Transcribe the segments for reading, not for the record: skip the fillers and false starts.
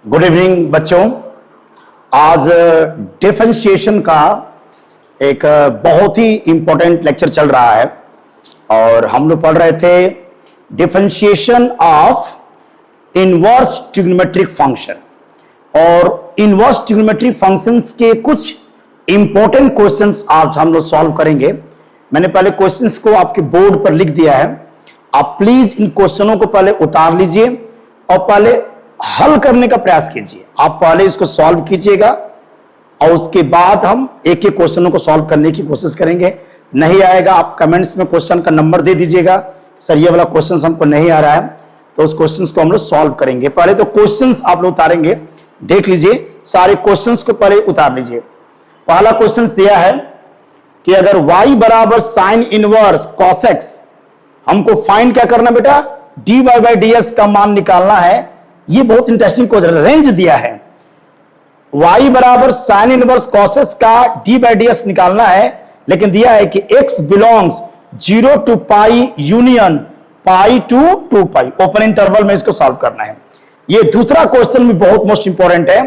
Good evening बच्चों। आज differentiation का एक बहुत ही इंपॉर्टेंट लेक्चर चल रहा है और हम लोग पढ़ रहे थे differentiation of inverse trigonometric function. और इनवर्स ट्रिग्नोमेट्रिक फंक्शंस के कुछ इंपॉर्टेंट क्वेश्चंस आज हम लोग सॉल्व करेंगे। मैंने पहले क्वेश्चंस को आपके बोर्ड पर लिख दिया है, आप प्लीज इन क्वेश्चनों को पहले उतार लीजिए और पहले हल करने का प्रयास कीजिए। आप पहले इसको सॉल्व कीजिएगा और उसके बाद हम एक एक क्वेश्चनों को सॉल्व करने की कोशिश करेंगे। नहीं आएगा आप कमेंट्स में क्वेश्चन का नंबर दे दीजिएगा, सर ये वाला क्वेश्चन हमको नहीं आ रहा है, तो उस क्वेश्चन को हम लोग सॉल्व करेंगे। पहले तो क्वेश्चन आप लोग उतारेंगे, देख लीजिए सारे क्वेश्चन को पहले उतार लीजिए। पहला क्वेश्चन दिया है कि अगर y बराबर साइन इनवर्स cos x, हमको फाइंड क्या करना बेटा, dy बाई ds का मान निकालना है। ये बहुत इंटरेस्टिंग क्वेश्चन, रेंज दिया है y बराबर साइन इनवर्स cos x का d बाई ds निकालना है, लेकिन दिया है कि x belongs 0 to pi union pi to 2 pi, open interval में इसको सॉल्व करना है। ये दूसरा क्वेश्चन भी बहुत मोस्ट इंपॉर्टेंट है,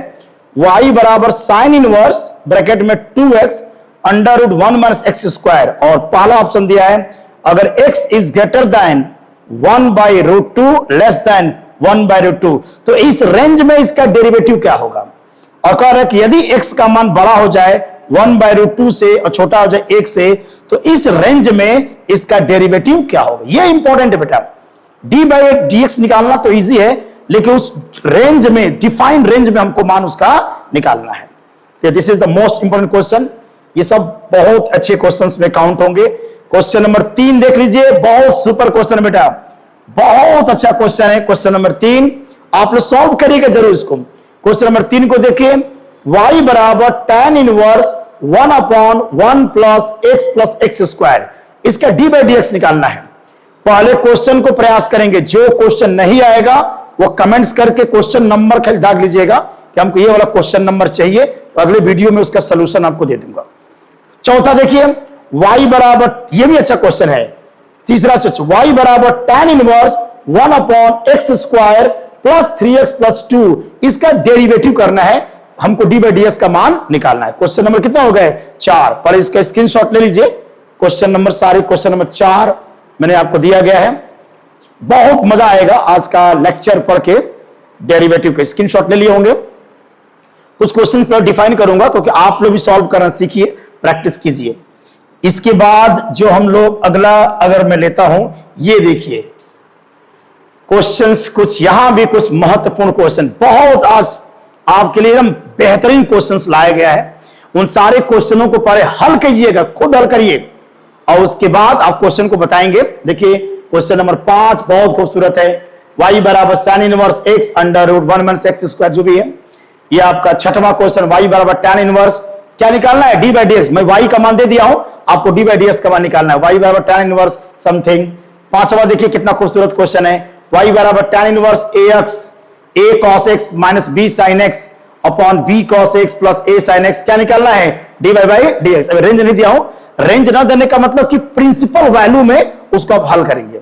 y बराबर साइन इनवर्स ब्रैकेट में 2x under root 1 minus x square, और पहला ऑप्शन दिया है अगर x is greater than 1 by root 2 less than 1 by root 2, तो इस रेंज में इसका डेरिवेटिव क्या होगा। और कह रहा है कि यदि x का मान बड़ा हो जाए 1 बाई रूट 2 से और छोटा हो जाए 1 से, तो इस रेंज में इसका डेरिवेटिव क्या होगा। यह इंपॉर्टेंट है बेटा, d बाई dx निकालना तो इजी है, लेकिन उस रेंज में, डिफाइंड रेंज में हमको मान उसका निकालना है। This is the most important question. ये सब बहुत अच्छे क्वेश्चंस में काउंट होंगे। क्वेश्चन नंबर 3 देख लीजिए, बहुत सुपर क्वेश्चन है बेटा, बहुत अच्छा क्वेश्चन है। क्वेश्चन नंबर 3 आप लोग सॉल्व करिएगा जरूर इसको। क्वेश्चन नंबर 3 को देखिए, y बराबर tan inverse 1 upon 1 plus x plus x square, इसका d बाई dx निकालना है। पहले क्वेश्चन को प्रयास करेंगे, जो क्वेश्चन नहीं आएगा वो कमेंट्स करके क्वेश्चन नंबर दाग लीजिएगा कि हमको ये वाला क्वेश्चन नंबर चाहिए, तो अगले वीडियो में उसका सोल्यूशन आपको दे दूंगा। चौथा देखिए, y बराबर, ये भी अच्छा क्वेश्चन है। तीसरा y बराबर tan inverse 1 upon x square plus 3x plus 2, इसका डेरिवेटिव करना है, हमको d बाई ds का मान निकालना है। क्वेश्चन नंबर कितना हो गए, 4। पर इसका स्क्रीनशॉट ले लीजिए। क्वेश्चन नंबर सारे क्वेश्चन नंबर 4 मैंने आपको दिया गया है। बहुत मजा आएगा आज का लेक्चर पढ़ के। डेरिवेटिव के स्क्रीनशॉट ले लिए होंगे। कुछ क्वेश्चन पर डिफाइन करूंगा क्योंकि आप लोग भी सॉल्व करना सीखिए, प्रैक्टिस कीजिए। इसके बाद जो हम लोग अगला अगर मैं लेता हूं, ये देखिए क्वेश्चंस, कुछ यहां भी कुछ महत्वपूर्ण क्वेश्चन, बहुत आज आपके लिए एकदम बेहतरीन क्वेश्चंस लाया गया है। उन सारे क्वेश्चनों को पहले हल कीजिएगा, खुद हल करिए और उसके बाद आप क्वेश्चन को बताएंगे। देखिए क्वेश्चन नंबर 5 बहुत खूबसूरत है, y बराबर sine inverse x under root 1 minus x square, जो भी है। ये आपका छठवां क्वेश्चन, y बराबर tan इनवर्स क्या निकालना है, d बाई dx। मैं y का मान दे दिया हूं, आपको d बाई dx का मान निकालना है, y बराबर tan इनवर्स समथिंग। पांचवा देखिए कितना खूबसूरत क्वेश्चन है, y बराबर tan inverse ax a cos x minus b sin x upon b cos x plus a sin x, क्या निकालना है, dy बाई dx। अब रेंज नहीं दिया हूं, रेंज ना देने का मतलब कि प्रिंसिपल वैल्यू में उसको आप हल करेंगे।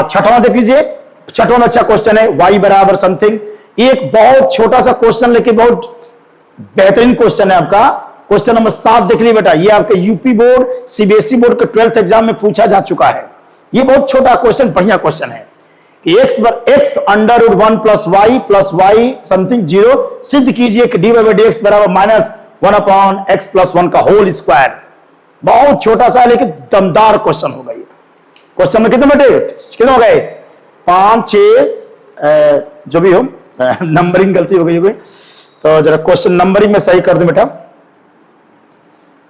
छठवां देख लीजिए, छठवां अच्छा क्वेश्चन है, y बराबर समथिंग। एक बहुत छोटा सा क्वेश्चन लेकिन बहुत बेहतरीन क्वेश्चन है आपका। क्वेश्चन नंबर 7 देख लीजिए बेटा, ये आपके यूपी बोर्ड सीबीएसई बोर्ड के 12th एग्जाम में पूछा जा चुका है। ये बहुत छोटा क्वेश्चन, बढ़िया क्वेश्चन है कि x under root 1 plus y something 0 सिद्ध कीजिए कि dy बाई dx बराबर माइनस 1 अपॉन x प्लस 1 का होल स्क्वायर। बहुत छोटा सा लेकिन दमदार क्वेश्चन होगा ये। क्वेश्चन में कितने बेटे, कितने हो गए, 5 6, जो भी हो, नंबरिंग गलती हो गई, तो जरा क्वेश्चन नंबरिंग में सही कर दो बेटा।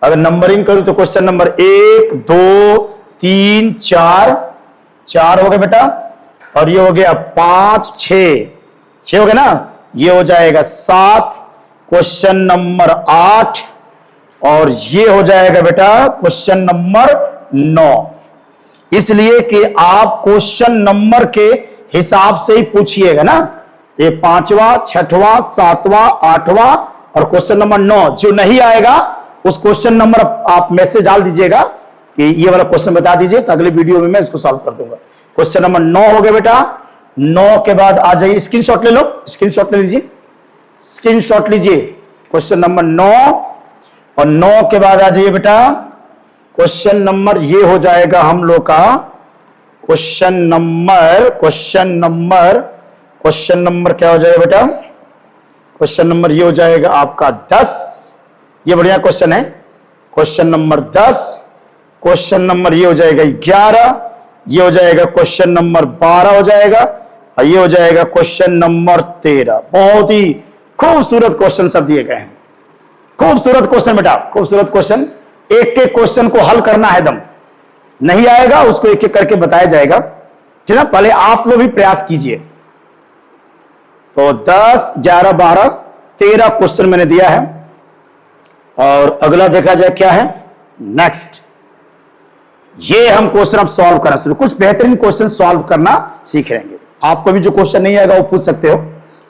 अगर नंबरिंग करूं तो क्वेश्चन नंबर 1 2 3 4 हो गए बेटा, और ये हो गया 5 6 हो गया ना, ये हो जाएगा 7। क्वेश्चन नंबर 8 और ये हो जाएगा बेटा क्वेश्चन नंबर 9। इसलिए कि आप क्वेश्चन नंबर के हिसाब से ही पूछिएगा ना, ये 5वां 6वां 7वां 8वां और क्वेश्चन नंबर 9। जो नहीं आएगा उस क्वेश्चन नंबर आप मैसेज डाल दीजिएगा कि ये वाला क्वेश्चन बता दीजिए, तो अगले वीडियो में मैं इसको सॉल्व कर दूंगा। क्वेश्चन नंबर 9 हो गया बेटा। 9 के बाद आ जाइए, स्क्रीनशॉट ले लो, स्क्रीनशॉट ले लीजिए, स्क्रीनशॉट लीजिए। क्वेश्चन नंबर 9, और 9 के बाद आ जाइए बेटा। क्वेश्चन नंबर ये हो जाएगा हम लोग का क्वेश्चन नंबर क्या हो जाएगा बेटा? क्वेश्चन नंबर ये हो जाएगा आपका 10। ये बढ़िया क्वेश्चन है। क्वेश्चन नंबर 10, क्वेश्चन नंबर ये हो जाएगा 11, ये हो जाएगा क्वेश्चन नंबर 12 हो जाएगा, और ये हो जाएगा क्वेश्चन नंबर 13। बहुत ही खूबसूरत क्वेश्चन सब दिए गए हैं। खूबसूरत क्वेश्चन बेटा, खूबसूरत क्वेश्चन। एक एक क्वेश्चन को हल करना है, दम नहीं आएगा उसको एक एक करके बताया जाएगा, ठीक है। पहले आप लोग भी प्रयास कीजिए। तो 10, 11, 12, 13 क्वेश्चन मैंने दिया है, और अगला देखा जाए क्या है नेक्स्ट। ये हम क्वेश्चन अब सॉल्व करना शुरू, कुछ बेहतरीन क्वेश्चन सॉल्व करना सीख लेंगे। आपको भी जो क्वेश्चन नहीं आएगा वो पूछ सकते हो,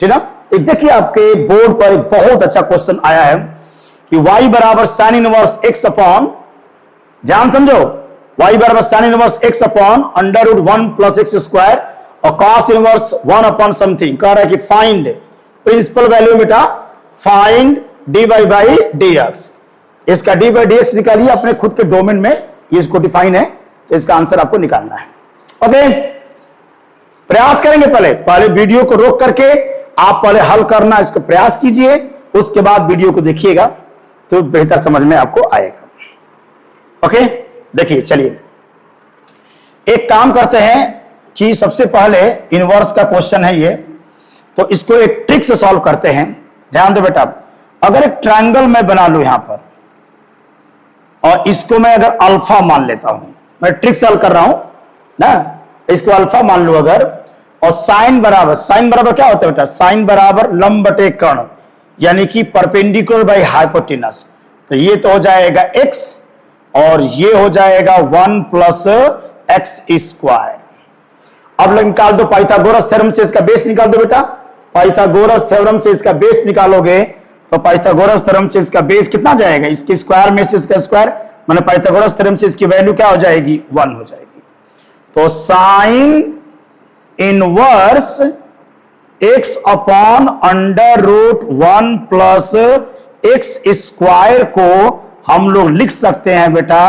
ठीक है। एक देखिए आपके बोर्ड पर एक बहुत अच्छा क्वेश्चन आया है कि y बराबर साइन इनवर्स x अपॉन, ध्यान समझो, y बराबर sine inverse x upon under root 1 plus x square और कॉस इनवर्स 1 अपॉन समथिंग। कह रहा है कि फाइंड प्रिंसिपल वैल्यू बेटा, फाइंड dy बाई dx। इसका dy बाई dx निकालिए अपने खुद के डोमेन में, ये इसको डिफाइन है, तो इसका आंसर आपको निकालना है। ओके, प्रयास करेंगे। पहले वीडियो को रोक करके आप पहले हल करना इसको प्रयास कीजिए, उसके बाद वीडियो को देखिएगा तो बेहतर समझ में आपको आएगा। ओके, देखिए, चलिए एक काम करते हैं कि सबसे पहले इनवर्स का क्वेश्चन है ये, तो इसको एक ट्रिक से सॉल्व करते हैं। ध्यान दो बेटा, अगर एक ट्रायंगल मैं बना लूं यहां पर, और इसको मैं अगर अल्फा मान लेता हूं, मैं ट्रिक से हल कर रहा हूं ना, इसको अल्फा मान लूं अगर, और साइन बराबर क्या होता है बेटा? साइन बराबर लंब बटे कर्ण, यानी कि परपेंडिकुलर बाई हाइपोटेनस। तो ये तो हो जाएगा x, और ये हो जाएगा 1 प्लस एक्स स्क्वायर। अब निकाल दो पाइथागोरस थ्योरम से इसका बेस निकाल दो बेटा। पाइथागोरस थ्योरम से इसका बेस निकालोगे तो पाइथागोरस थ्योरम से इसका बेस कितना जाएगा? इसके स्क्वायर में से इसका स्क्वायर, माने पाइथागोरस थ्योरम से इसकी वैल्यू क्या हो जाएगी? 1 हो जाएगी। तो sine inverse x upon under root 1 plus x square को हम लोग लिख सकते हैं बेटा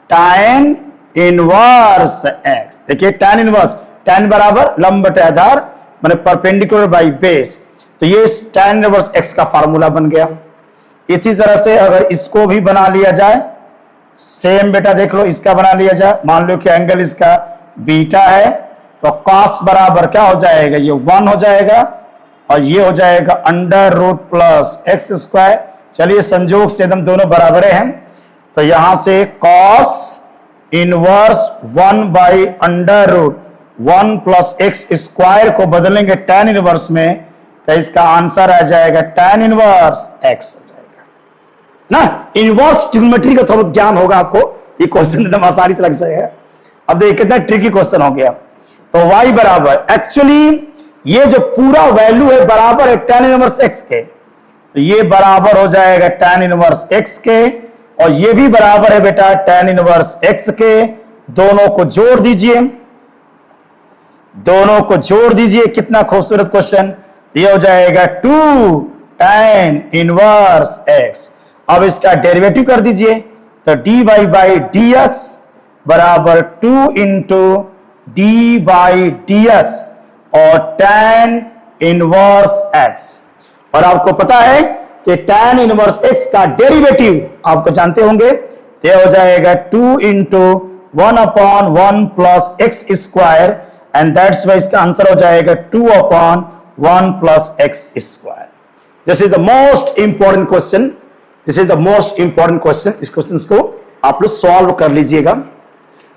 tan इनवर्स x। देखिए tan इनवर्स, tan बराबर लंब बटे आधार माने परपेंडिकुलर बाई बेस, तो ये tan इनवर्स x का फार्मूला बन गया। इसी तरह से अगर इसको भी बना लिया जाए, सेम बेटा देख लो, इसका बना लिया जाए, मान लो कि एंगल इसका बीटा है, तो cos बराबर क्या हो जाएगा? ये 1 हो जाएगा, और ये हो जाएगा under root plus x square. चलिए संयोग से एकदम दोनों बराबर हैं, तो यहां से cos inverse 1 by under root 1 plus x square को बदलेंगे tan इनवर्स में, तो इसका आंसर आ जाएगा tan इनवर्स x हो जाएगा ना। इनवर्स ट्रिग्नोमेट्री का थोड़ा ज्ञान होगा आपको, ये क्वेश्चन एकदम आसानी से लग जाएगा। अब देखिए कितना ट्रिकी क्वेश्चन हो गया। तो y बराबर, एक्चुअली ये जो पूरा वैल्यू है बराबर है tan इनवर्स x के, तो ये बराबर हो जाएगा tan इनवर्स x के, और ये भी बराबर है बेटा tan इनवर्स x के। दोनों को जोड़ दीजिए, दोनों को जोड़ दीजिए, कितना खूबसूरत क्वेश्चन। ये हो जाएगा 2 tan इनवर्स x। अब इसका डेरिवेटिव कर दीजिए, तो dy बाई dx बराबर 2 इंटू डी बाई dx और tan इनवर्स x। और आपको पता है कि tan इनवर्स x का डेरिवेटिव आपको जानते होंगे, ये हो जाएगा 2 into 1 upon 1 plus x square, and that's why इसका आंसर हो जाएगा 2 upon 1 plus x square. This is the most important question, this is the most important question. इस क्वेश्चन को आप लोग सॉल्व कर लीजिएगा,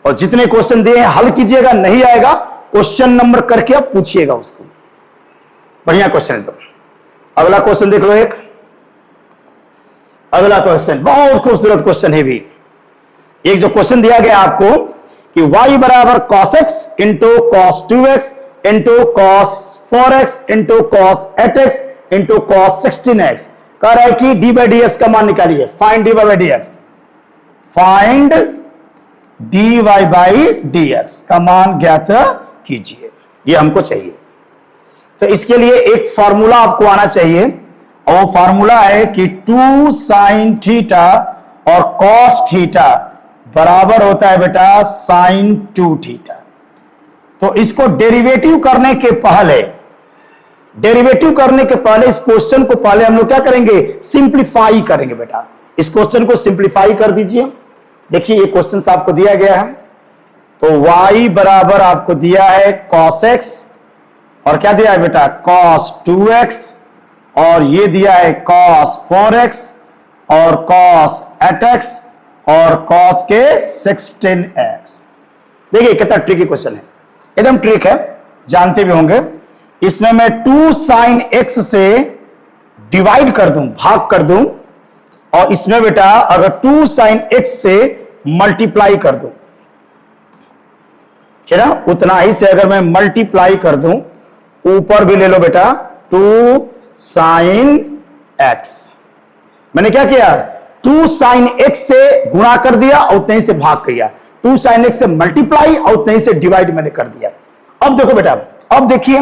और जितने क्वेश्चन दिए हैं हल कीजिएगा। नहीं आएगा क्वेश्चन नंबर करके आप पूछिएगा उसको, बढ़िया क्वेश्चन है। तो अगला क्वेश्चन देख लो, एक अगला क्वेश्चन बहुत खूबसूरत क्वेश्चन है भी। एक जो क्वेश्चन दिया गया आपको कि y बराबर cos x into cos 2x into cos 4x into cos 8x into cos 16x, कह रहा है कि d बाई डी एक्स का मान निकालिए। Find d by d x, find dy by dx का मान ज्ञात कीजिए, ये हमको चाहिए। तो इसके लिए एक फॉर्मूला आपको आना चाहिए, और वो फॉर्मूला है कि 2 sin थीटा और cos थीटा बराबर होता है बेटा sin 2 थीटा। तो इसको डेरिवेटिव करने के पहले इस क्वेश्चन को पहले हम लोग क्या करेंगे, सिंप्लीफाई करेंगे बेटा। इस क्वेश्चन को सिंप्लीफाई कर दीजिए। देखिए ये क्वेश्चन आपको दिया गया है, तो y बराबर आपको दिया है cos x, और क्या दिया है बेटा cos 2x, और ये दिया है cos 4x और cos 8x और cos के 16x। देखिए कितना ट्रिकी क्वेश्चन है, एकदम ट्रिक है, जानते भी होंगे। इसमें मैं 2 sin x से डिवाइड कर दूं, भाग कर दूं, और इसमें बेटा अगर 2 sin x से मल्टीप्लाई कर दूं, है ना, उतना ही से अगर मैं मल्टीप्लाई कर दूं, ऊपर भी ले लो बेटा 2 sin x। मैंने क्या किया, 2 sin x से गुणा कर दिया और उतने ही से भाग किया, 2 sin x से मल्टीप्लाई और उतने ही से डिवाइड मैंने कर दिया। अब देखो बेटा, अब देखिए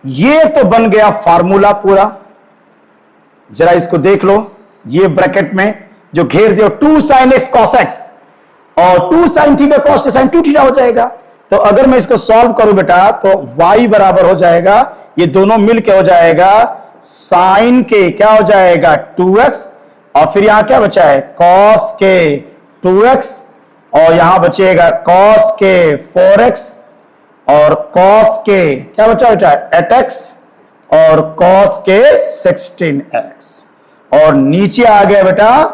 ये तो बन गया फार्मूला पूरा, जरा इसको देख लो, ये ब्रैकेट में जो घेर दिया 2 sin x cos x और 2 sin theta cos sin 2 theta हो जाएगा। तो अगर मैं इसको सॉल्व करूं बेटा, तो y बराबर हो जाएगा, ये दोनों मिलके हो जाएगा sin के क्या हो जाएगा 2x, और फिर यहां क्या बचा है cos के 2x, और यहां बचेगा cos के 4x, और cos के क्या बचा बेटा 8x, और cos के 16x, और नीचे आ गया बेटा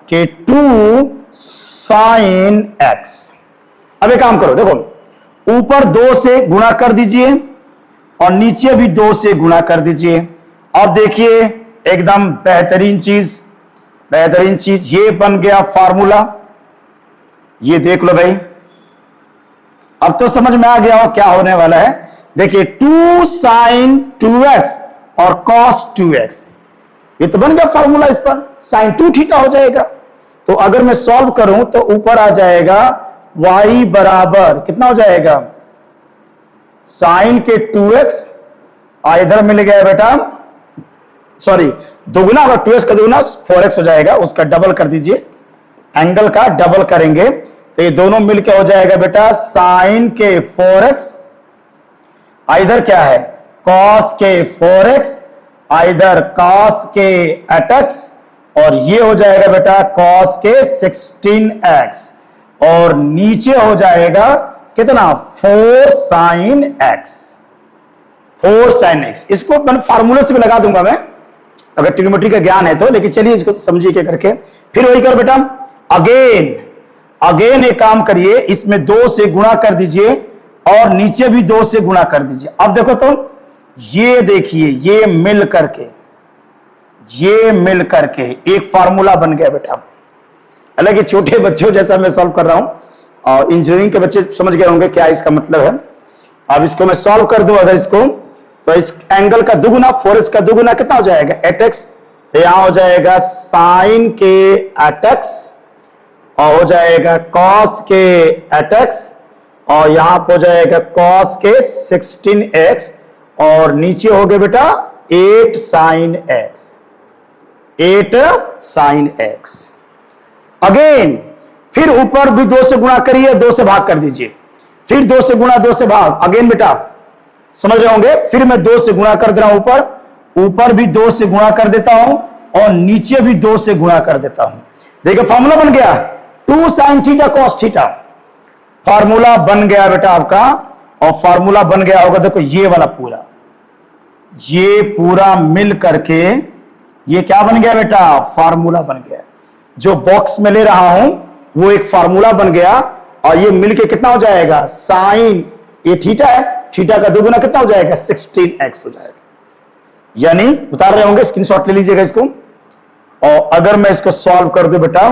कि 2 sin x। अब एक काम करो, देखो ऊपर 2 से गुणा कर दीजिए और नीचे भी 2 से गुणा कर दीजिए। अब देखिए एकदम बेहतरीन चीज, ये बन गया फार्मूला, ये देख लो भाई। अब तो समझ में आ गया हो क्या होने वाला है। देखिए 2 sin 2x और cos 2x, ये तो बन गया फार्मूला, इस पर sin 2 थीटा हो जाएगा। तो अगर मैं सॉल्व करूं तो ऊपर आ जाएगा y बराबर कितना हो जाएगा sin के 2x, इधर मिल गया बेटा, सॉरी दोगुना होगा, 2x का दोगुना 4x हो जाएगा, उसका डबल कर दीजिए, एंगल का डबल करेंगे तो ये दोनों मिलके हो जाएगा बेटा sin के 4x, इधर क्या है cos के 4x, इधर cos के 8x, और ये हो जाएगा बेटा cos के 16x, और नीचे हो जाएगा कितना 4 sin x। इसको मैं फार्मूले से भी लगा दूंगा मैं, अगर ट्रिग्नोमेट्री का ज्ञान है तो, लेकिन चलिए इसको समझिए क्या करके। फिर वही करो बेटा, अगेन एक काम करिए, इसमें 2 से गुणा कर दीजिए और नीचे भी 2 से गुणा कर दीजिए। अब देखो तो ये देखिए, ये मिल करके एक फार्मूला बन गया बेटा। हालांकि छोटे बच्चों जैसा मैं सॉल्व कर रहा हूं, और इंजीनियरिंग के बच्चे समझ गए होंगे क्या इसका मतलब है। अब इसको मैं सॉल्व कर दूं अगर इसको, तो इस एंगल का दुगुना 4x का दुगुना कितना हो जाएगा 8x, तो यहां हो जाएगा sin के 8x, और हो जाएगा cos के 8x, और यहां पर हो जाएगा cos के 16x, और नीचे हो गया बेटा 8 sin x। अगेन फिर ऊपर भी 2 से गुणा करिए, 2 से भाग कर दीजिए, फिर 2 से गुणा 2 से भाग, अगेन बेटा समझ रहे होंगे। फिर मैं 2 से गुणा कर दे रहा हूं, ऊपर भी 2 से गुणा कर देता हूं, और नीचे भी 2 से गुणा कर देता हूं। देखिए फॉर्मूला बन गया 2 sin theta cos theta, formula बन गया बेटा आपका। और फॉर्मूला बन गया होगा, देखो ये वाला पूरा, ये पूरा मिल करके ये क्या बन गया बेटा फार्मूला बन गया। जो बॉक्स में ले रहा हूं वो एक फार्मूला बन गया, और ये मिलके कितना हो जाएगा साइन, ये थीटा है, थीटा का दुगुना कितना हो जाएगा 16x हो जाएगा। यानी उतार रहे होंगे, स्क्रीनशॉट ले लीजिएगा इसको। और अगर मैं इसको सॉल्व कर दूं बेटा,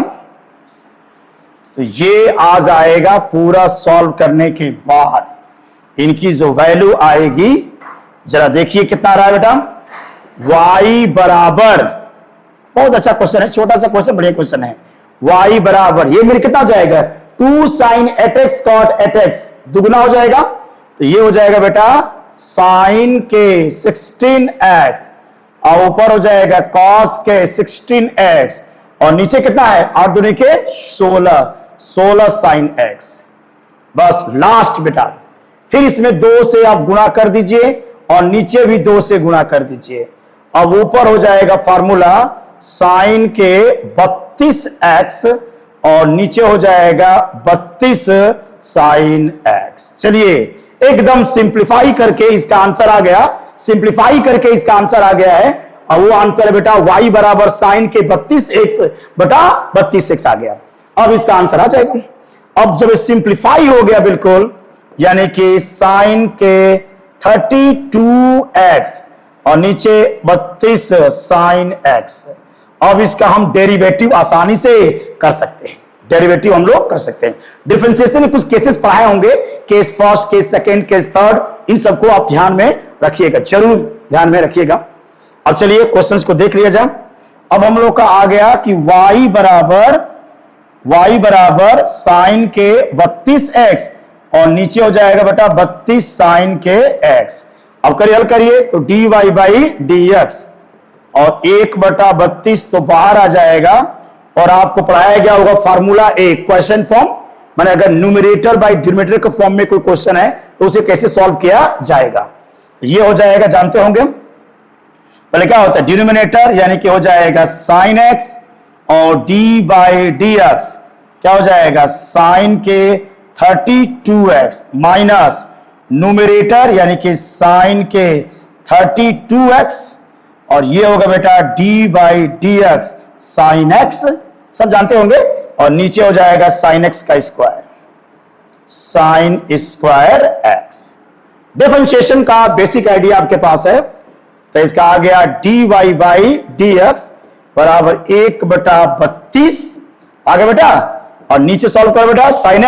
तो ये आ जाएगा पूरा सॉल्व करने के बाद इनकी जो वैल्यू आएगी, जरा देखिए कितना आ रहा है बेटा, y बराबर, बहुत अच्छा क्वेश्चन है, छोटा सा क्वेश्चन बढ़िया क्वेश्चन है, y बराबर ये मेरे कितना हो जाएगा 2 sin 8x cot 8x दुगुना हो जाएगा, तो ये हो जाएगा बेटा sin के 16x और ऊपर हो जाएगा cos के 16x और नीचे कितना है 8 दूनी के 16 sin x। बस लास्ट बेटा, फिर इसमें 2 से आप गुणा कर दीजिए और नीचे भी 2 से गुणा कर दीजिए। अब ऊपर हो जाएगा फार्मूला sin के 32x और नीचे हो जाएगा 32 sin x। चलिए एकदम सिंप्लीफाई करके इसका आंसर आ गया, सिंप्लीफाई करके इसका आंसर आ गया है और वो आंसर है बेटा y बराबर sin के 32x बटा 32x आ गया। अब इसका आंसर आ जाएगा। अब जब सिंप्लीफाई हो गया बिल्कुल, यानी कि sin के 32x और नीचे 32 sin x। अब इसका हम डेरिवेटिव आसानी से कर सकते हैं, डेरिवेटिव हम लोग कर सकते हैं। डिफरेंशिएशन में कुछ केसेस पढ़ाए होंगे, case first, case second, case third, इन सबको आप ध्यान में रखिएगा, जरूर ध्यान में रखिएगा। अब चलिए क्वेश्चंस को देख लिया जाए। अब हम लोग का आ गया कि y बराबर sin के 32x और नीचे हो जाएगा बेटा 32 sin के x। अब करिए, हल करिए तो dy बाई dx और 1/32 तो बाहर आ जाएगा और आपको पढ़ाया गया होगा फार्मूला ए क्वेश्चन फॉर्म, माने अगर न्यूमरेटर बाई डिनोमिनेटर के फॉर्म में कोई क्वेश्चन है तो उसे कैसे सॉल्व किया जाएगा। ये हो जाएगा, जानते होंगे पहले क्या होता है डिनोमिनेटर, यानी कि हो जाएगा sin x और d बाई dx क्या हो जाएगा sin के 32x माइनस न्यूमरेटर यानी कि sin के 32x और ये होगा बेटा d by dx sin x, सब जानते होंगे, और नीचे हो जाएगा sin x का square, sin square x। Differentiation का बेसिक आइडिया आपके पास है, तो इसका आ गया dy बाई dx बराबर 1/32 आगे बेटा, और नीचे सॉल्व करो बेटा sin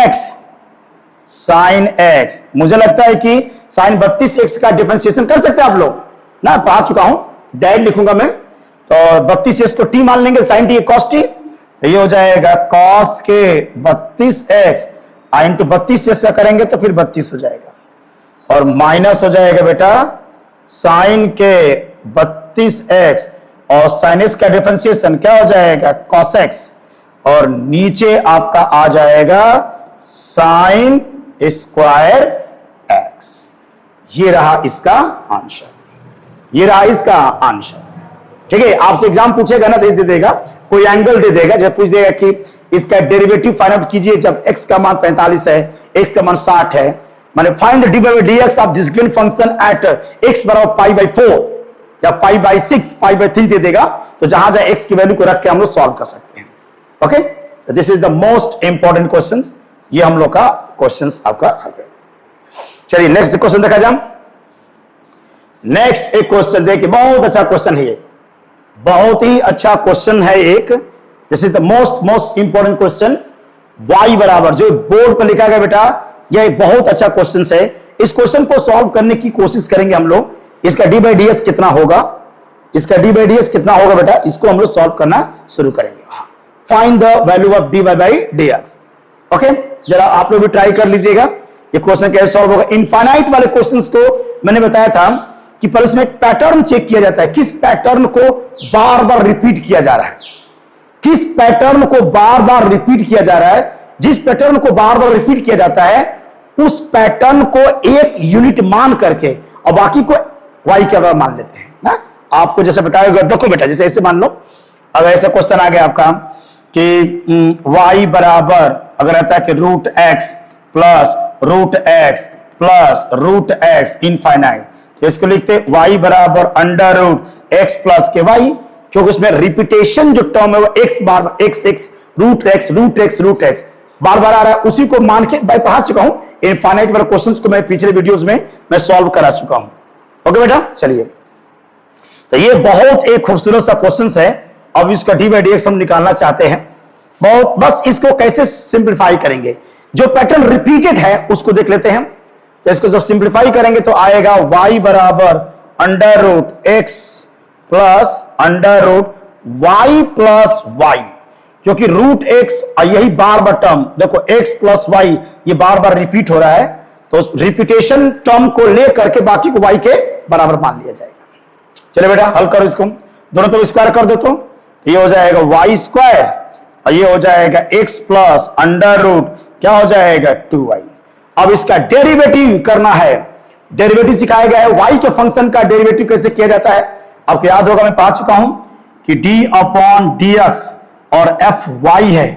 x। मुझे लगता है कि sin 32x का डिफरेंशिएशन कर सकते हैं आप लोग ना, पढ़ा चुका हूं, डायरेक्ट लिखूंगा मैं, तो 32x को t मान लेंगे, sin t cos t, तो ये हो जाएगा cos के 32x इंटू 32 से करेंगे तो फिर 32 हो जाएगा और माइनस हो जाएगा बेटा sin के 32x और sin x का डिफरेंशिएशन क्या हो जाएगा cos x और नीचे आपका आ जाएगा sin स्क्वायर x। ये रहा इसका आंसर, ये रहा इसका आंसर। ठीक है, आपसे एग्जाम पूछेगा ना, दे देगा कोई एंगल दे देगा, जब पूछ देगा कि इसका डेरिवेटिव फाइंड आउट कीजिए जब x का मान 45 है, x का मान 60 है, माने find the dy by dx of this given function at x बराबर पाई बाई 4 या पाई बाई 6, पाई बाई 3 दे देगा, तो जहां जहां x की वैल्यू को रख के हम लोग सॉल्व कर सकते हैं। ओके, तो this is the most important questions, ये हम लोग का क्वेश्चंस आपका आ गया। चलिए नेक्स्ट क्वेश्चन देखा जाए। नेक्स्ट एक क्वेश्चन देखिए, बहुत अच्छा क्वेश्चन है ये, बहुत ही अच्छा क्वेश्चन है एक, this is the most important question. y बराबर जो बोर्ड पर लिखा गया बेटा, यह एक बहुत अच्छा क्वेश्चन है। इस क्वेश्चन को सॉल्व करने की कोशिश करेंगे हम लोग। इसका d बाई ds कितना होगा, इसका d बाई ds कितना होगा बेटा, इसको हम लोग सॉल्व करना शुरू करेंगे। Find the value of d by dx। Okay, जरा आप लोग भी ट्राई कर लीजिएगा ये क्वेश्चन कैसे सॉल्व होगा। इनफाइनाइट वाले क्वेश्चंस को मैंने बताया था कि पर इसमें पैटर्न चेक किया जाता है, किस पैटर्न को बार बार रिपीट किया जा रहा है, किस पैटर्न को बार बार रिपीट किया जा रहा है। जिस पैटर्न को बार बार रिपीट किया जाता है उस पैटर्न को एक यूनिट मान करके और बाकी को y के बराबर मान लेते हैं ना। आपको जैसे बताया गया, देखो बेटा जैसे ऐसे मान लो, अगर ऐसा क्वेश्चन आ गया आपका कि y बराबर अगर रहता है कि root x plus root x infinite, तो इसको लिखते y बराबर अंडर रूट एक्स प्लस के y, क्योंकि उसमें रिपीटेशन जो टर्म है वो x बार एक्स रूट एक्स बार बार आ रहा है, उसी को मान के भाई पढ़ा चुका हूं। इनफाइनाइट वाले क्वेश्चंस को मैं पिछले वीडियोस में मैं सॉल्व करा चुका हूं। ओके बेटा, चलिए तो ये बहुत एक खूबसूरत सा क्वेश्चन है। अब इसका डी बाई dx हम निकालना चाहते हैं, बहुत बस इसको कैसे सिंप्लीफाई करेंगे, जो पैटर्न रिपीटेड है उसको देख लेते हैं। तो इसको जब सिंप्लीफाई करेंगे तो आएगा y बराबर under root x plus under root y plus y, क्योंकि रूट एक्स यही बार बार टर्म देखो x प्लस वाई ये बार बार रिपीट हो रहा है, तो रिपीटेशन टर्म को लेकर के बाकी को y के बराबर मान लिया जाएगा। चले बेटा हल करो इसको, दोनों तरफ स्क्वायर कर दो तो ये हो जाएगा वाई स्क्वायर और ये हो जाएगा x प्लस अंडर रूट क्या हो जाएगा 2y। अब इसका डेरिवेटिव करना है, डेरिवेटिव सिखाया गया है, y के फंक्शन का डेरिवेटिव कैसे किया जाता है आपको याद होगा, मैं पढ़ा चुका हूं कि d अपॉन dx और f y है,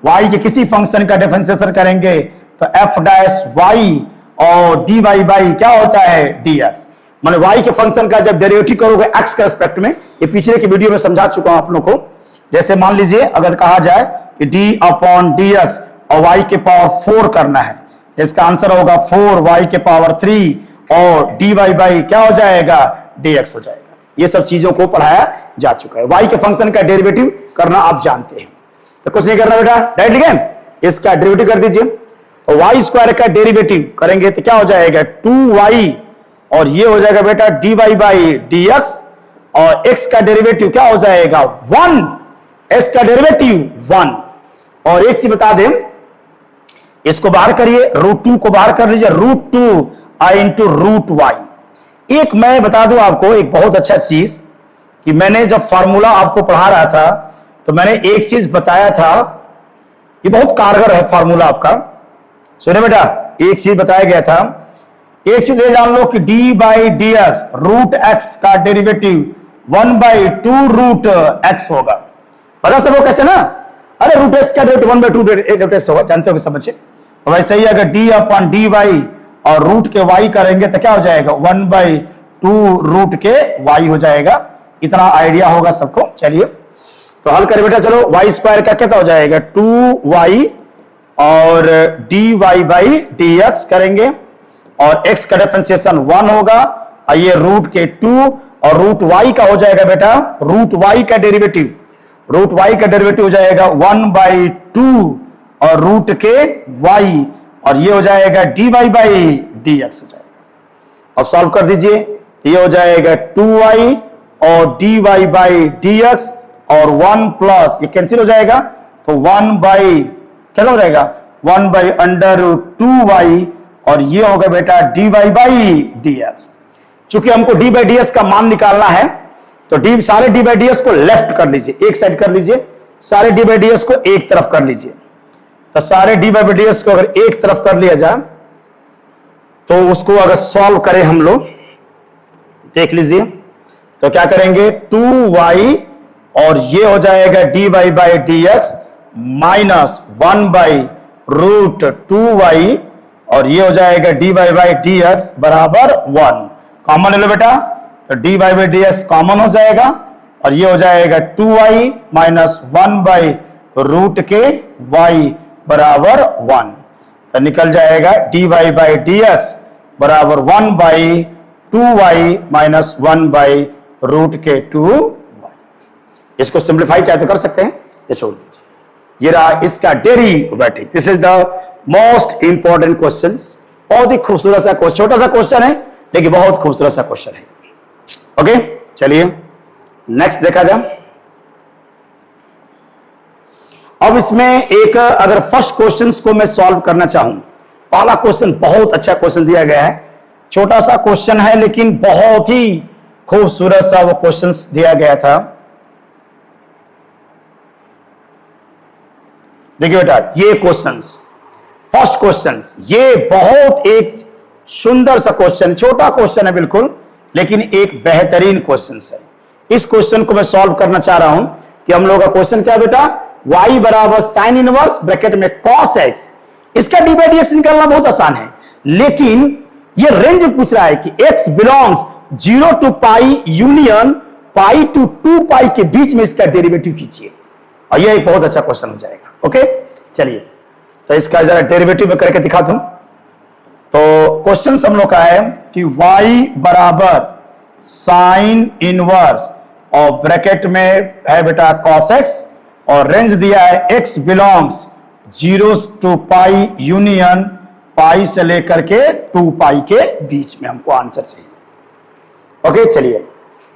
y के किसी फंक्शन का डिफरेंशिएशन करेंगे तो f डैश y और dy बाई क्या होता है dx। माने y के फंक्शन का जब डेरिवेटिव करोगे x के रिस्पेक्ट में, ये पिछले के वीडियो में समझा चुका हूं आप लोगों को। जैसे मान लीजिए अगर कहा जाए कि d अपॉन dx और y के पावर 4 करना है, इसका आंसर होगा 4y के पावर 3 और dy बाई क्या हो जाएगा dx हो जाएगा। ये सब चीजों को पढ़ाया जा चुका है। y के फंक्शन का डेरिवेटिव करना आप जानते हैं, तो कुछ नहीं करना बेटा, डायरेक्ट लिखें इसका डेरिवेटिव कर दीजिए। तो y स्क्वायर का डेरिवेटिव करेंगे तो क्या हो जाएगा 2y और ये हो जाएगा बेटा dy बाई dx और x का डेरिवेटिव क्या हो जाएगा 1, s का डेरिवेटिव 1। और एक चीज बता दें, इसको बाहर करिए, रूट 2 को बाहर कर लीजिए, रूट 2 आई इंटू रूट वाई। एक मैं बता दूं आपको एक बहुत अच्छा चीज कि मैंने जब फार्मूला आपको पढ़ा रहा था तो मैंने एक चीज बताया था, ये बहुत कारगर है फार्मूला आपका। सुने बेटा, एक चीज बताया गया था, एक चीज ये जान लो कि d by d x root x का डेरिवेटिव 1 बाई 2 रूट एक्स होगा। पता सबको कैसे ना, अरे रूट एक्स का डेरिवेटिव 1 बाई 2 रूट एक्स होगा, जानते हो सब बच्चे। तो वैसे ही अगर डी अपॉन डी वाई और रूट के वाई करेंगे तो क्या हो जाएगा 1 बाई 2 रूट के वाई हो जाएगा। इतना आइडिया होगा सबको। चलिए तो हल करें बेटा, चलो वाई स्क्वायर का क्या हो जाएगा 2y और d y by d x करेंगे और x का डिफरेंशिएशन 1 होगा और ये रूट के 2 और रूट y का हो जाएगा बेटा रूट y का डेरिवेटिव, रूट y का डेरिवेटिव हो जाएगा 1 बाई 2 और रूट के y और ये हो जाएगा dy बाई dx हो जाएगा। अब सॉल्व कर दीजिए, ये हो जाएगा 2y और dy बाई dx और 1 प्लस ये कैंसिल हो जाएगा तो 1 बाई क्या हो जाएगा 1 बाई अंडर रूट 2y और ये होगा बेटा dy बाई dx। चूंकि हमको d बाई ds का मान निकालना है तो d सारे d बाई ds को लेफ्ट कर लीजिए, एक साइड कर लीजिए, सारे d बाई ds को एक तरफ कर लीजिए। तो सारे d बाई ds को अगर एक तरफ कर लिया जाए तो उसको अगर सॉल्व करें हम लोग, देख लीजिए तो क्या करेंगे 2y और ये हो जाएगा dy by dx minus 1 by root 2y और ये हो जाएगा dy बाई dx बराबर 1। कॉमन ले लो बेटा, तो dy बाई dx कॉमन हो जाएगा और ये हो जाएगा 2y माइनस 1 बाई रूट के y बराबर 1। तो निकल जाएगा dy बाई dx बराबर 1 by 2y minus 1 by root के 2y। इसको सिंप्लीफाई चाहे तो कर सकते हैं, ये छोड़ दीजिए। ये रहा इसका derivative. This is the most important question. बहुत ही खूबसूरत सा क्वेश्चन, छोटा सा क्वेश्चन है लेकिन बहुत खूबसूरत सा क्वेश्चन है। ओके चलिए नेक्स्ट देखा जाए। अब इसमें एक अगर फर्स्ट क्वेश्चन को मैं सॉल्व करना चाहूं, पहला क्वेश्चन बहुत अच्छा क्वेश्चन दिया गया है, छोटा सा क्वेश्चन है लेकिन बहुत ही खूबसूरत सा वो क्वेश्चन दिया गया था। देखिए बेटा ये क्वेश्चंस, फर्स्ट क्वेश्चंस, ये बहुत एक सुंदर सा क्वेश्चन, छोटा क्वेश्चन है बिल्कुल लेकिन एक बेहतरीन क्वेश्चन है। इस क्वेश्चन को मैं सॉल्व करना चाह रहा हूं कि हम लोग का क्वेश्चन क्या बेटा y बराबर साइन इनवर्स ब्रैकेट में cos x। इसका डी बाई dx निकालना बहुत आसान है लेकिन ये रेंज पूछ रहा है कि x belongs 0 to pi union pi to 2 pi के बीच में इसका डेरिवेटिव कीजिए, और यह एक बहुत अच्छा क्वेश्चन हो जाएगा। ओके चलिए तो इसका जरा डेरिवेटिव में करके दिखा दूं। तो क्वेश्चन हम लोग का है कि y बराबर साइन इनवर्स और ब्रैकेट में है बेटा cos x और रेंज दिया है x belongs 0 to pi union pi से लेकर के 2 पाई के बीच में हमको आंसर चाहिए। ओके चलिए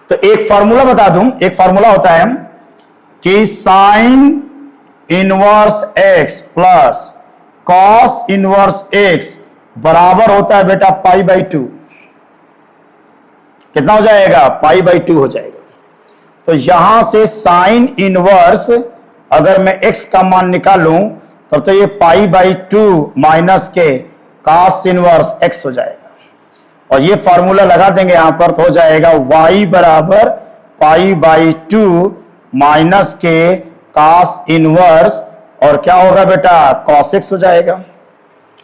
तो एक फार्मूला बता दूं, एक फार्मूला होता है कि sine inverse x plus cos inverse x बराबर होता है बेटा पाई बाई 2। कितना हो जाएगा? पाई बाई 2 हो जाएगा। तो यहां से साइन इनवर्स अगर मैं x का मान निकालूं तब तो ये पाई बाई 2 माइनस के कॉस इनवर्स x हो जाएगा। और ये फॉर्मूला लगा देंगे यहां पर तो हो जाएगा y बराबर पाई बाई 2 माइनस के कॉस इनवर्स और क्या होगा बेटा? कॉस x हो जाएगा।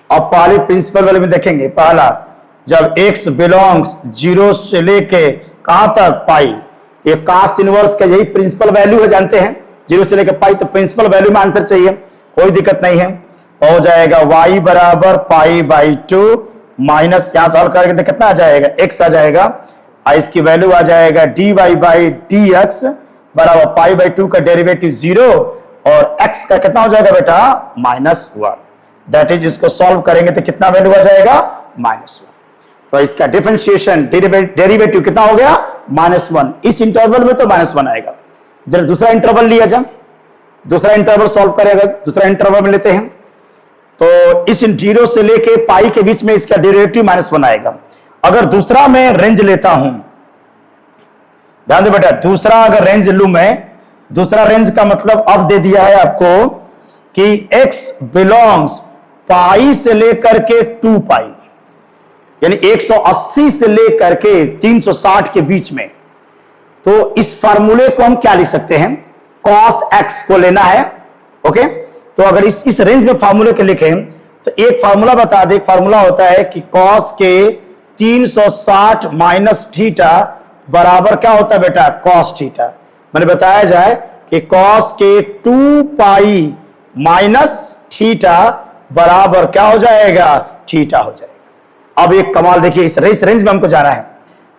अब पहले प्रिंसिपल वाले में देखेंगे। पहला, जब x बिलोंग्स 0 से लेके कहां तक? पाई। ये कॉस इनवर्स का यही प्रिंसिपल वैल्यू है, जानते हैं, 0 से लेकर पाई। तो प्रिंसिपल वैल्यू में आंसर चाहिए, कोई दिक्कत नहीं है। तो हो जाएगा y बराबर पाई बाई 2 माइनस, यहां सॉल्व करेंगे तो कितना आ जाएगा? x आ जाएगा। इसकी वैल्यू आ जाएगा dy बाई डी एक्स बराबर पाई बाई 2 का डेरिवेटिव 0 और x का कितना हो जाएगा बेटा? -1। दैट इज, इसको सॉल्व करेंगे तो कितना वैल्यू आ जाएगा? -1। तो इसका डिफरेंशिएशन डेरिवेटिव कितना हो गया? -1। इस इंटरवल में तो -1 आएगा। जब दूसरा इंटरवल लिया जाए, दूसरा इंटरवल सॉल्व करेगा, दूसरा इंटरवल में लेते हैं तो इस 0 से लेके पाई के बीच में इसका डेरिवेटिव -1 आएगा। अगर दूसरा मैं रेंज लेता हूं, ध्यान दे बेटा, दूसरा अगर रेंज लूं मैं, दूसरा रेंज का मतलब अब दे दिया है आपको कि x बिलोंग्स पाई से लेकर के 2 पाई, यानी 180 से लेकर के 360 के बीच में। तो इस फार्मूले को हम क्या लिख सकते हैं? cos x को लेना है। ओके, तो अगर इस रेंज में फार्मूले के लिखें तो एक फार्मूला बता दे। एक फार्मूला होता है कि cos के 360 माइनस थीटा बराबर क्या होता है बेटा? cos theta. मैंने बताया जाए कि cos के 2 पाई माइनस थीटा बराबर क्या हो जाएगा? थीटा हो जाएगा। अब एक कमाल देखिए, इस रेंज में हमको जाना है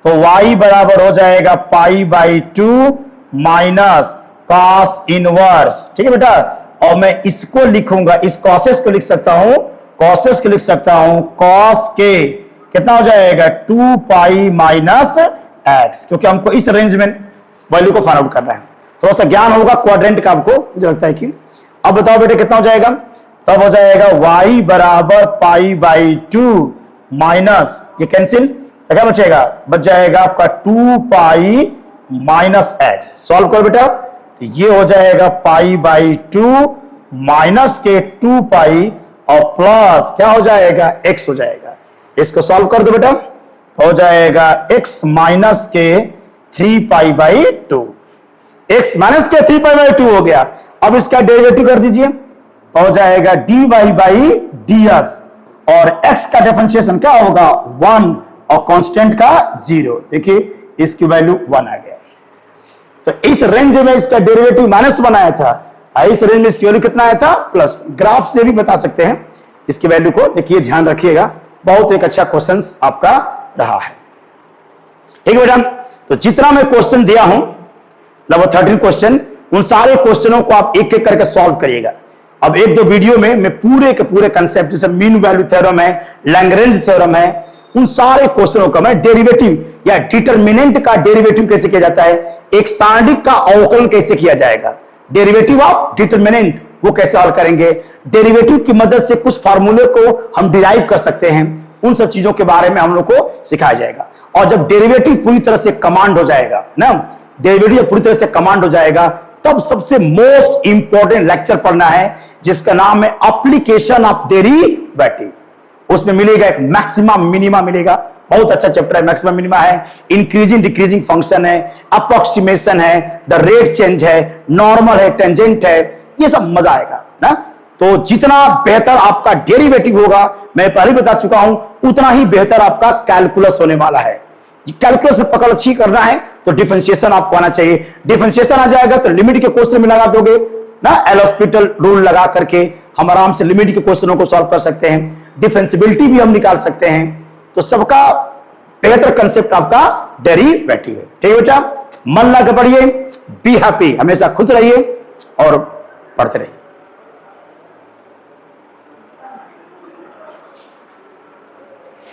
तो y बराबर हो जाएगा pi by 2 minus cos inverse. ठीक है बेटा, और मैं इसको लिखूंगा, इस कॉसेस को लिख सकता हूं, कॉसेस को लिख सकता हूं कॉस के कितना हो जाएगा? 2 पाई माइनस एक्स, क्योंकि हमको इस रेंज में वैल्यू को फाइंड आउट करना है। थोड़ा सा ज्ञान होगा क्वाड्रेंट का आपको, मुझे लगता है कि। अब बताओ बेटे कितना हो जाएगा? तब हो जाएगा y बराबर पाई बाई 2 माइनस, ये कैंसिल, क्या बचेगा? बच जाएगा आपका 2 पाई माइनस एक्स। सॉल्व करो बेटा, तो ये हो जाएगा पाई बाई 2 माइनस के 2 पाई और प्लस क्या हो जाएगा? x हो जाएगा। इसको सॉल्व कर दो बेटा, हो जाएगा x माइनस के 3 पाई बाई 2। x माइनस के 3 पाई बाई 2 हो गया। अब इसका डेरिवेटिव कर दीजिए, हो जाएगा dy बाई dx और x का डिफरेंशिएशन क्या होगा? 1 और कांस्टेंट का 0। देखिए इसकी वैल्यू 1 आ गया। तो इस रेंज में इसका डेरिवेटिव -1 आया था, इस रेंज में इसकी वैल्यू कितना आया था? प्लस। ग्राफ से भी बता सकते हैं इसकी वैल्यू को। देखिए ध्यान रखिएगा, बहुत एक अच्छा क्वेश्चन आपका रहा है। ठीक है बेटा, तो जितना मैं क्वेश्चन दिया हूं लगभग 13 क्वेश्चन, उन सारे क्वेश्चनों को आप एक एक करके सॉल्व करिएगा। अब एक दो वीडियो में मैं पूरे के पूरे कंसेप्ट, जैसे मीन वैल्यू थ्योरम है, लैग्रेंज थ्योरम है, उन सारे क्वेश्चनों का मैं डेरिवेटिव या डिटरमिनेंट का डेरिवेटिव कैसे किया जाता है, एक सारणिक का अवकलन कैसे किया जाएगा, डेरिवेटिव ऑफ डिटरमिनेंट वो कैसे हल करेंगे, डेरिवेटिव की मदद से कुछ फार्मूले को हम डिराइव कर सकते हैं, उन सब चीजों के बारे में हम लोग को सिखाया जाएगा। और जब डेरिवेटिव पूरी तरह से कमांड हो जाएगा ना, डेरिवेटिव पूरी तरह से कमांड हो जाएगा, तब सबसे मोस्ट इंपॉर्टेंट लेक्चर पढ़ना है जिसका नाम है एप्लीकेशन ऑफ डेरिवेटिव। उसमें मिलेगा एक मैक्सिमम मिनिमा मिलेगा, बहुत अच्छा चैप्टर है। मैक्सिमम मिनिमा है, इंक्रीजिंग डिक्रीजिंग फंक्शन है, अप्रोक्सीमेशन है, द रेट चेंज है, नॉर्मल है, टेंजेंट है, ये सब मजा आएगा ना। तो जितना बेहतर आपका डेरिवेटिव होगा, मैं पहले बता चुका हूं, उतना ही बेहतर आपका कैलकुलस होने वाला है। कैलकुलस में पकड़ अच्छी करना है तो डिफरेंशिएशन आपको आना चाहिए। डिफरेंशिएशन आ जाएगा तो लिमिट के क्वेश्चन में लगा दोगे ना, एल हॉस्पिटल रूल लगा करके हम आराम से लिमिट के क्वेश्चनों को सॉल्व कर सकते हैं, डिफरेंशिबिलिटी भी हम निकाल सकते हैं। तो सबका बेहतर कंसेप्ट आपका डेरिवेटिव है। ठीक है बेटा, मन लगा पढ़िए, बी हैप्पी, हमेशा खुश रहिए और पढ़ते रहिए।